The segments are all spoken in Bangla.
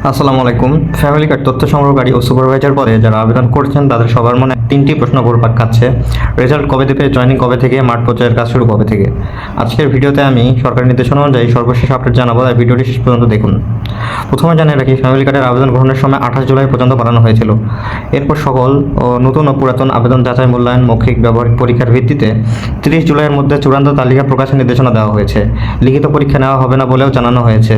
আসসালামু আলাইকুম। ফ্যামিলি কার্ড তথ্য সংগ্রহকারী ও সুপারভাইজার পদে যারা আবেদন করছেন তাদের সবার মনে তিনটি প্রশ্ন ঘুরপাক খাচ্ছে। রেজাল্ট কবে দেবে, জয়েনিং কবে থেকে, মাঠ পর্যায়ের কাজ শুরু কবে থেকে। আজকের ভিডিওতে আমি সরকারি নির্দেশনা অনুযায়ী সর্বশেষ আপডেট জানাবো, তাই ভিডিওটি শেষ পর্যন্ত দেখুন। প্রথমে জানিয়ে রাখি, ফ্যামিলি কার্ডের আবেদন গ্রহণের সময় 28 জুলাই পর্যন্ত বাড়ানো হয়েছিল। এরপর সকল নতুন ও পুরাতন আবেদন যাচাই, মূল্যায়ন, মৌখিক, ব্যবহারিক পরীক্ষার ভিত্তিতে 30 জুলাইয়ের মধ্যে চূড়ান্ত তালিকা প্রকাশের নির্দেশনা দেওয়া হয়েছে। লিখিত পরীক্ষা নেওয়া হবে না বলেও জানানো হয়েছে।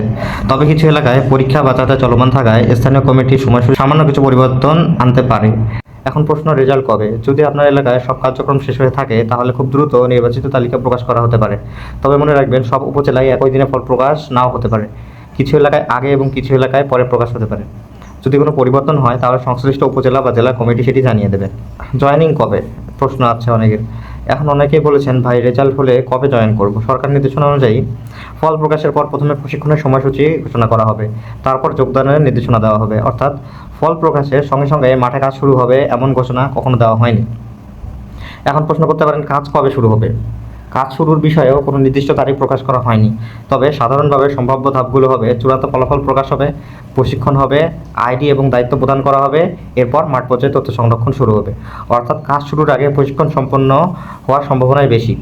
তবে কিছু এলাকায় পরীক্ষা বা যাচাই চলমান থাকায় স্থানীয় কমিটির সময়সূচি সামান্য কিছু পরিবর্তন আনতে পারে। এখন প্রশ্ন, রেজাল্ট কবে? যদি আপনার এলাকায় সব কার্যক্রম শেষ হয়ে থাকে তাহলে খুব দ্রুত নির্বাচিত তালিকা প্রকাশ করা হতে পারে। তবে মনে রাখবেন, সব উপজেলায় একই দিনে ফল প্রকাশ নাও হতে পারে। কিছু এলাকায় আগে এবং কিছু এলাকায় পরে প্রকাশ হতে পারে। যদি কোনো পরিবর্তন হয় তাহলে সংশ্লিষ্ট উপজেলা বা জেলা কমিটি সেটি জানিয়ে দেবে। জয়েনিং কবে প্রশ্ন আছে অনেকের। এখন অনেকেই বলেছেন, ভাই রেজাল্ট হলে কবে জয়েন করব? সরকার নির্দেশনা অনুযায়ী ফল প্রকাশের পর প্রথমে প্রশিক্ষণের সময়সূচি ঘোষণা করা হবে, তারপর যোগদানের নির্দেশনা দেওয়া হবে। অর্থাৎ ফল প্রকাশের সঙ্গে সঙ্গে মাঠে কাজ শুরু হবে এমন ঘোষণা কখনো দেওয়া হয়নি। এখন প্রশ্ন করতে পারেন, কাজ কবে শুরু হবে? কাজ শুরুর বিষয়েও কোনো নির্দিষ্ট তারিখ প্রকাশ করা হয়নি। তবে সাধারণভাবে সম্ভাব্য ধাপগুলো হবে: চূড়ান্ত ফলাফল প্রকাশ হবে, প্রশিক্ষণ হবে, আইডি এবং দায়িত্ব প্রদান করা হবে, এরপর মাঠ পর্যায়ে তথ্য সংরক্ষণ শুরু হবে। অর্থাৎ কাজ শুরুর আগে প্রশিক্ষণ সম্পন্ন হওয়ার সম্ভাবনাই বেশি।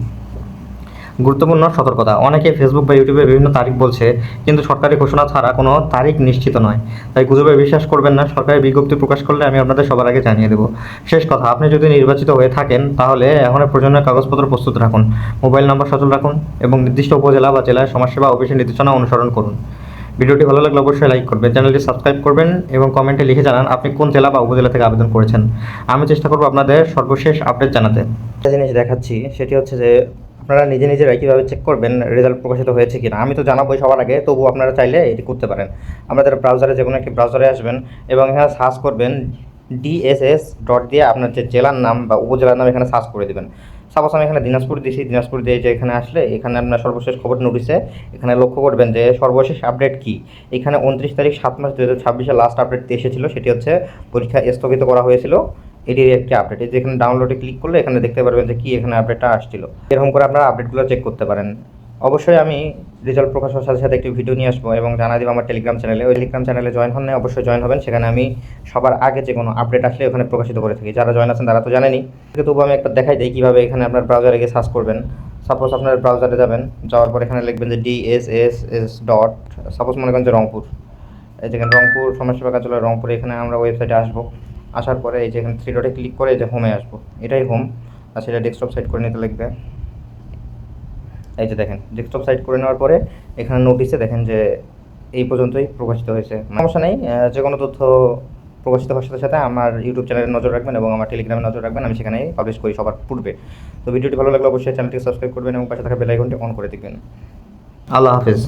গুরুত্বপূর্ণ সতর্কতা, অনেকে ফেসবুক বা ইউটিউবে বিভিন্ন তারিখ বলছে, কিন্তু সরকারি ঘোষণা ছাড়া কোনো তারিখ নিশ্চিত নয়। তাই গুজবে বিশ্বাস করবেন না। সরকারি বিজ্ঞপ্তি প্রকাশ করলে আমি আপনাদের সবার আগে জানিয়ে দেবো। শেষ কথা, আপনি যদি নির্বাচিত হয়ে থাকেন তাহলে এখনের প্রয়োজনীয় কাগজপত্র প্রস্তুত রাখুন, মোবাইল নম্বর সচল রাখুন এবং নির্দিষ্ট উপজেলা বা জেলায় সমাজসেবা অফিসের নির্দেশনা অনুসরণ করুন। ভিডিওটি ভালো লাগলে অবশ্যই লাইক করবেন, চ্যানেলটি সাবস্ক্রাইব করবেন এবং কমেন্টে লিখে জানান আপনি কোন জেলা বা উপজেলা থেকে আবেদন করেছেন। আমি চেষ্টা করব আপনাদের সর্বশেষ আপডেট জানাতে। একটা জিনিস দেখাচ্ছি, সেটি হচ্ছে যে আপনারা নিজেরাই কীভাবে চেক করবেন রেজাল্ট প্রকাশিত হয়েছে কিনা। আমি তো জানাবোই সবার আগে, তবুও আপনারা চাইলে এটি করতে পারেন। আপনাদের ব্রাউজারে যে কোনো একটি ব্রাউজারে আসবেন এবং এখানে সার্চ করবেন DSS ডট দিয়ে আপনার যে জেলার নাম বা উপজেলার নাম এখানে সার্চ করে দেবেন। সাপোজ আমি এখানে দিনাজপুর দিয়েছি, দিনাজপুর দিয়ে যে এখানে আসলে এখানে আপনার সর্বশেষ খবর নোটিশে এখানে লক্ষ্য করবেন যে সর্বশেষ আপডেট কি। এখানে 29 তারিখ 7 মাস 2026 লাস্ট আপডেট এসেছিল, সেটি হচ্ছে পরীক্ষা স্থগিত করা হয়েছিল। এটির একটি আপডেট, এই যে এখানে ডাউনলোডে ক্লিক করলে এখানে দেখতে পারবেন যে কি এখানে আপডেটটা আসছিল। এরকম করে আপনারা আপডেটগুলো চেক করতে পারেন। অবশ্যই আমি রেজাল্ট প্রকাশ হওয়ার সাথে সাথে একটি ভিডিও নিয়ে আসবো এবং জানা দিব আমার টেলিগ্রাম চ্যানেলে। ওই টেলিগ্রাম চ্যানেলে জয়েন হন না, অবশ্যই জয়েন হবেন। সেখানে আমি সবার আগে যে কোনো আপডেট আসলে ওখানে প্রকাশিত করে থাকি। যারা জয়েন আছেন তারা তো জানেনই, তবু আমি একটা দেখাই দিই কীভাবে এখানে আপনার ব্রাউজারে গিয়ে সার্চ করবেন। সাপোজ আপনার ব্রাউজারে যাবেন, যাওয়ার পর এখানে লিখবেন যে DSSS ডট, সাপোজ মনে করেন যে রংপুর। এই যেখানে রংপুর সমাজসেবা কার্যালয় রংপুর, এখানে আমরা ওয়েবসাইটে আসবো। আসার পরে এই যে এখানে 3 ডটে ক্লিক করে এই যে হোমে আসবো, এটাই হোম। আর সেটা ডেস্কটপ সাইট করে নিতে লিখবে। এই যে দেখেন ডেস্কটপ সাইট করে নেওয়ার পরে এখানে নোটিশে দেখেন যে এই পর্যন্তই প্রকাশিত হয়েছে। সমস্যা নেই, যে কোনো তথ্য প্রকাশিত হওয়ার সাথে সাথে আমার ইউটিউব চ্যানেলে নজর রাখবেন এবং আমার টেলিগ্রামে নজর রাখবেন। আমি সেখানেই পাবলিশ করি সবার পূর্বে। তো ভিডিওটি ভালো লাগলে অবশ্যই চ্যানেলটি সাবস্ক্রাইব করবেন এবং পাশে থাকা বেল আইকনটি অন করে দিবেন। আল্লাহ হাফেজ।